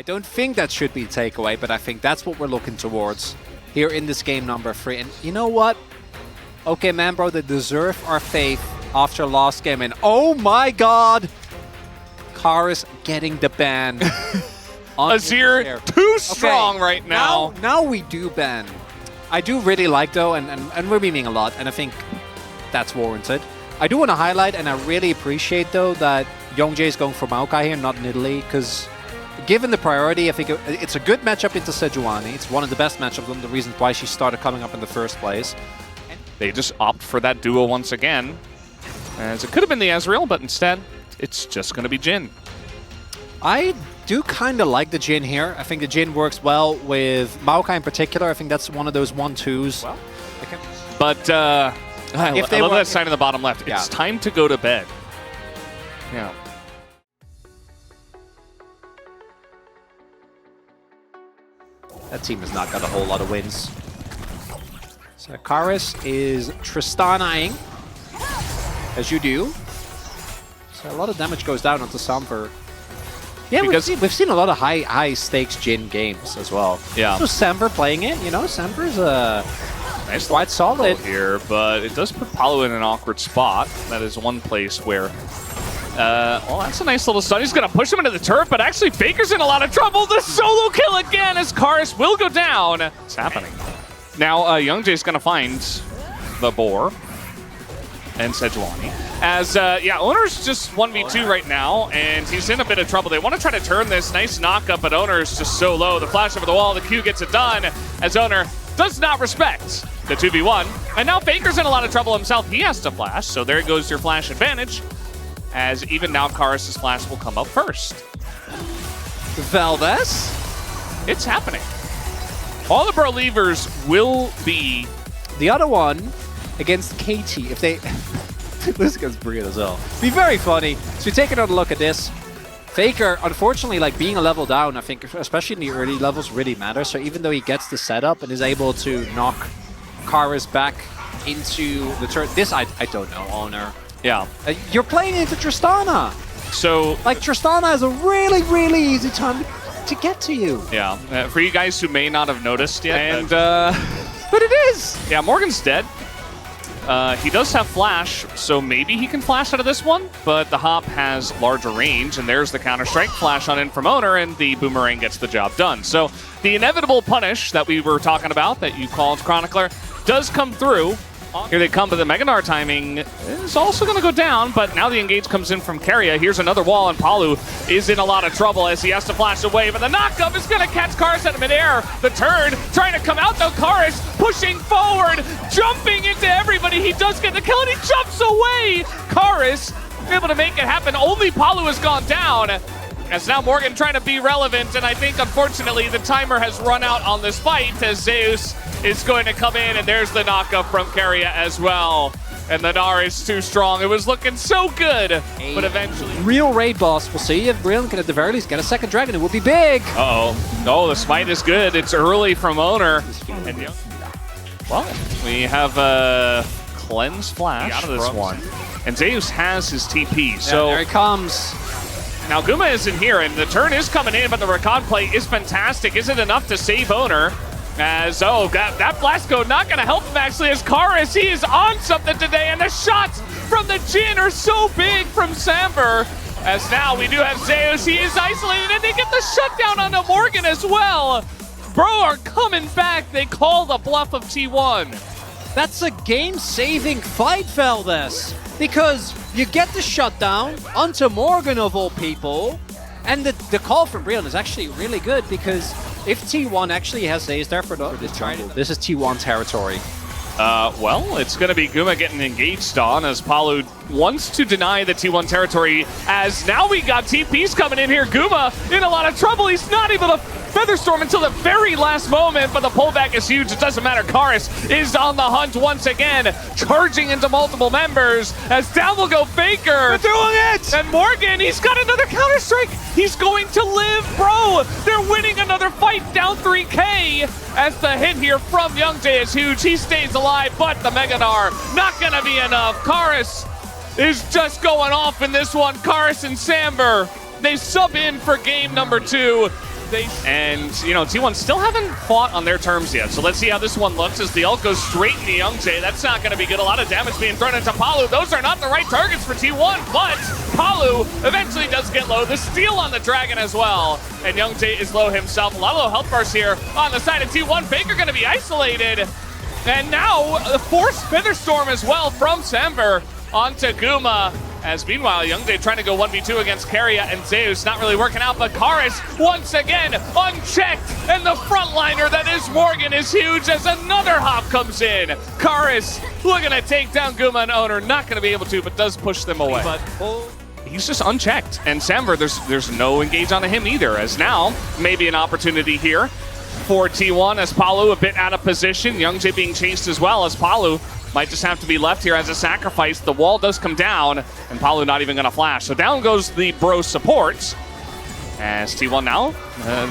I don't think that should be a takeaway, but I think that's what we're looking towards here in this game number 3. And you know what? Okay, man, bro, they deserve our faith after last game. And oh my god! Karis getting the ban. Azir too strong right now. Now we do ban. I do really like, though, and we're memeing a lot, and I think that's warranted. I do want to highlight, and I really appreciate, though, that Youngjae is going for Maokai here, not Nidalee, because given the priority, I think it's a good matchup into Sejuani. It's one of the best matchups, one of the reasons why she started coming up in the first place. They just opt for that duo once again, as it could have been the Ezreal, but instead, it's just going to be Jhin. I do kind of like the Jhin here. I think the Jhin works well with Maokai in particular. I think that's one of those 1-2s. Well, but I love that sign in the bottom left. It's time to go to bed. Yeah. That team has not got a whole lot of wins. So Karis is Tristanaing, as you do. So a lot of damage goes down onto Samver. Yeah, we've seen a lot of high stakes Jhin games as well. Yeah. So Samver playing it, you know, Samver's nice, quite solid here, but it does put Palu in an awkward spot. That is one place where, well, that's a nice little stun. He's gonna push him into the turret, but actually Faker's in a lot of trouble. The solo kill again as Karis will go down. It's happening. Now Youngjae's gonna find the boar and Sejuani. As, yeah, Owner's just 1v2 right now, and he's in a bit of trouble. They want to try to turn this nice knock-up, but Owner's just so low. The flash over the wall, the Q gets it done, as Owner does not respect the 2v1. And now Faker's in a lot of trouble himself. He has to flash, so there goes your flash advantage, as even now Karis' flash will come up first. Valdez? It's happening. All the Believers will be... The other one against Katie, if they... This against Brian as well. Be very funny. So you take another look at this. Faker, unfortunately, like being a level down, I think, especially in the early levels, really matters. So even though he gets the setup and is able to knock Karis back into the turret, this I don't know, Owner. Yeah. You're playing into Tristana. So like Tristana is a really, really easy time to get to you. Yeah. For you guys who may not have noticed yet, and but it is. Yeah, Morgan's dead. He does have flash, so maybe he can flash out of this one, but the hop has larger range, and there's the counter-strike flash on in from Owner, and the boomerang gets the job done. So the inevitable punish that we were talking about, that you called Chronicler, does come through. Here they come, but the Mega Gnar timing is also going to go down, but now the engage comes in from Keria. Here's another wall, and Palu is in a lot of trouble as he has to flash away, but the knockup is going to catch Karis out of midair. The turn, trying to come out, though. Karis pushing forward, jumping into everybody. He does get the kill, and he jumps away. Karis able to make it happen. Only Palu has gone down. As now Morgan trying to be relevant, and I think, unfortunately, the timer has run out on this fight as Zeus is going to come in, and there's the knockup from Keria as well. And the Gnar is too strong. It was looking so good, but eventually... Real raid boss. We'll see if Brilliant can at the very least get a second dragon. It will be big. Uh-oh. No, the smite is good. It's early from Owner. And well, we have a cleanse flash out of this one. And Zeus has his TP, so... there he comes. Now Guma is in here, and the turn is coming in, but the Rakan play is fantastic. Is it enough to save Owner? As, that blast code not going to help him, actually, as Karis, he is on something today, and the shots from the Jhin are so big from Samver. As now we do have Zeus, he is isolated, and they get the shutdown onto Morgan as well. BRO are coming back, they call the bluff of T1. That's a game-saving fight, Valdez, because you get the shutdown onto Morgan of all people, and the call from Brion is actually really good, because if T1 actually has Ace there for this jungle, this is T1 territory. Well, it's going to be Guma getting engaged on as Palu wants to deny the T1 territory, as now we got TPs coming in here. Guma in a lot of trouble. He's not able to Featherstorm until the very last moment, but the pullback is huge. It doesn't matter. Karis is on the hunt once again, charging into multiple members as down will go Faker. They're doing it! And Morgan, he's got another counter-strike. He's going to live, bro. They're winning another fight, down 3K, as the hit here from Youngjae is huge. He stays alive, but the Mega Gnar not going to be enough. Karis is just going off in this one. Karis and Samver, they sub in for game number 2. And, you know, T1 still haven't fought on their terms yet. So let's see how this one looks as the ult goes straight into Youngjae. That's not going to be good. A lot of damage being thrown into Palu. Those are not the right targets for T1, but Palu eventually does get low. The steal on the Dragon as well. And Youngjae is low himself. A lot of low health bars here on the side of T1. Faker going to be isolated. And now a forced Featherstorm as well from Samber onto Guma. As meanwhile, Youngjae trying to go 1v2 against Keria and Zeus, not really working out, but Karis once again unchecked, and the frontliner that is Morgan is huge as another hop comes in. Karis looking to take down Guma and Owner, not going to be able to, but does push them away. But he's just unchecked, and Samver, there's no engage on him either, as now maybe an opportunity here for T1 as Palu a bit out of position. Youngjae being chased as well as Palu might just have to be left here as a sacrifice. The wall does come down, and Palu not even going to flash. So down goes the bro support. As T1 now,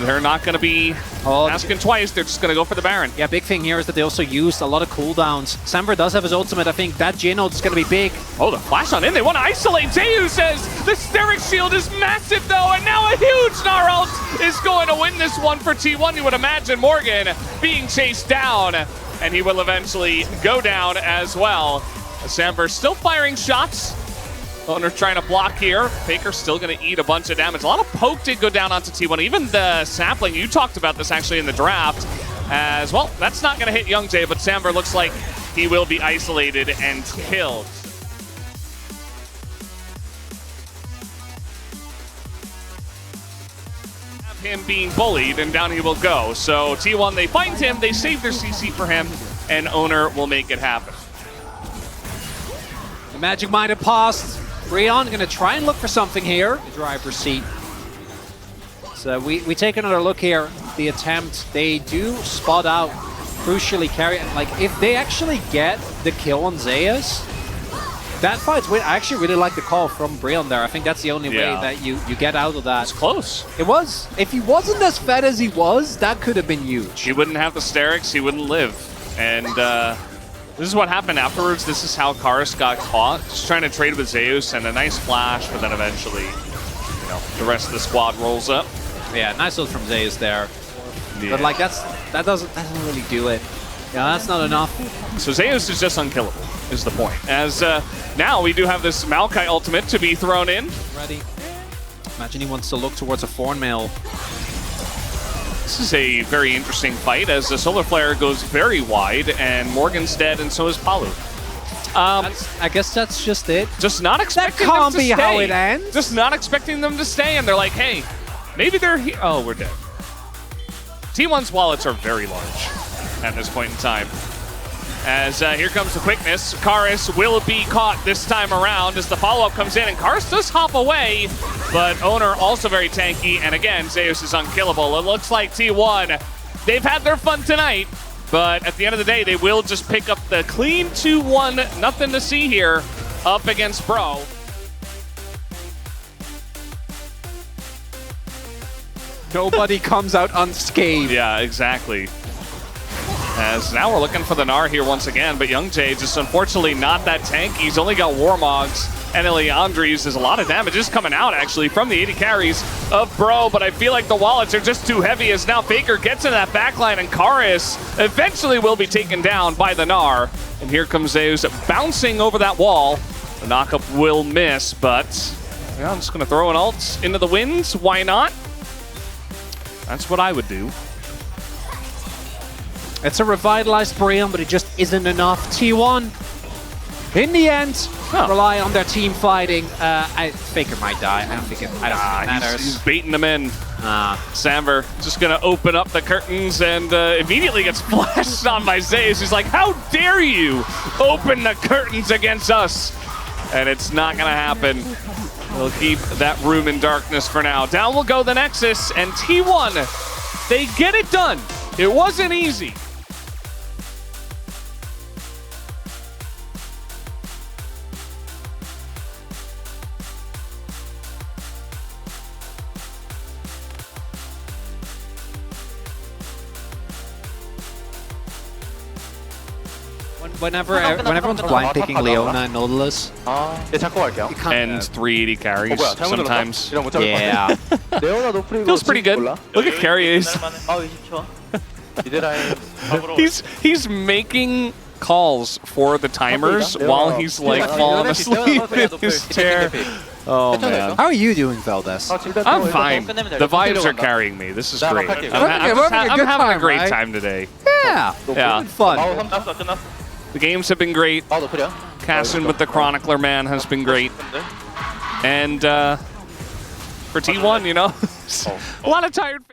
they're not going to be asking twice. They're just going to go for the Baron. Yeah, big thing here is that they also used a lot of cooldowns. Samver does have his ultimate. I think that Jhin ult is going to be big. Oh, the flash on in. They want to isolate. Zeus says the Steric shield is massive, though, and now a huge Gnar ult is going to win this one for T1. You would imagine Morgan being chased down, and he will eventually go down as well. Samver still firing shots. Owner trying to block here. Faker still going to eat a bunch of damage. A lot of poke did go down onto T1. Even the sapling, you talked about this actually in the draft as well. That's not going to hit Youngjae, but Samver looks like he will be isolated and killed. Have him being bullied, and down he will go. So T1, they find him, they save their CC for him, and Owner will make it happen. The Magic Minded passed. Breon going to try and look for something here. The driver's seat. So we take another look here. The attempt, they do spot out crucially Keria. Like, if they actually get the kill on Zeus, that fight's win. I actually really like the call from Breon there. I think that's the only way that you get out of that. It's close. It was. If he wasn't as fed as he was, that could have been huge. He wouldn't have the Sterics, he wouldn't live. And this is what happened afterwards. This is how Karis got caught. Just trying to trade with Zeus and a nice flash, but then eventually, you know, the rest of the squad rolls up. Yeah, nice ult from Zeus there. Yeah. But like that doesn't really do it. Yeah, that's not enough. So Zeus is just unkillable, is the point. As now we do have this Maokai ultimate to be thrown in. Ready. Imagine he wants to look towards a Thornmail. This is a very interesting fight as the Solar Flare goes very wide and Morgan's dead and so is Palu. I guess that's just it. Just not expecting that them can't to be stay. how it ends. Just not expecting them to stay, and they're like, hey, maybe they're here. Oh, we're dead. T1's wallets are very large at this point in time. As here comes the quickness. Karis will be caught this time around as the follow-up comes in, and Karis does hop away, but Owner also very tanky, and again, Zeus is unkillable. It looks like T1, they've had their fun tonight, but at the end of the day, they will just pick up the clean 2-1, nothing to see here, up against BRO. Nobody comes out unscathed. Yeah, exactly. As now we're looking for the Gnar here once again, but Youngjae just unfortunately not that tanky. He's only got Warmogs and Eliandries. There's a lot of damage just coming out actually from the 80 carries of BRO, but I feel like the wallets are just too heavy as now Faker gets into that backline and Karis eventually will be taken down by the Gnar. And here comes Zeus bouncing over that wall. The knockup will miss, but yeah, I'm just going to throw an ult into the winds. Why not? That's what I would do. It's a revitalized Breon, but it just isn't enough. T1, in the end, rely on their team fighting. Faker might die. I don't think it matters. He's baiting them in. Samver just going to open up the curtains and immediately gets flashed on by Zeus. He's like, how dare you open the curtains against us? And it's not going to happen. We'll keep that room in darkness for now. Down will go the Nexus, and T1, they get it done. It wasn't easy. Whenever everyone's blind picking Leona and Nautilus, 네, 잡고 갈게요. you can't. And 380 carries 뭐야, 잘못 sometimes. 이러면 못 잡을 것 같아. Yeah. 레오나 노플이고 Feels pretty good. 몰라? Look at carries. 20초. 이데라인. He's making calls for the timers while he's like falling asleep in his chair. Oh man. How are you doing, Veldes? I'm fine. The vibes are carrying me. This is great. I'm having a great time today. Yeah. Yeah. Good fun. 끝났어, 끝났어. The games have been great. 아 노플이야? Casting with the Chronicler man has been great. And for T1, you know, a lot of tired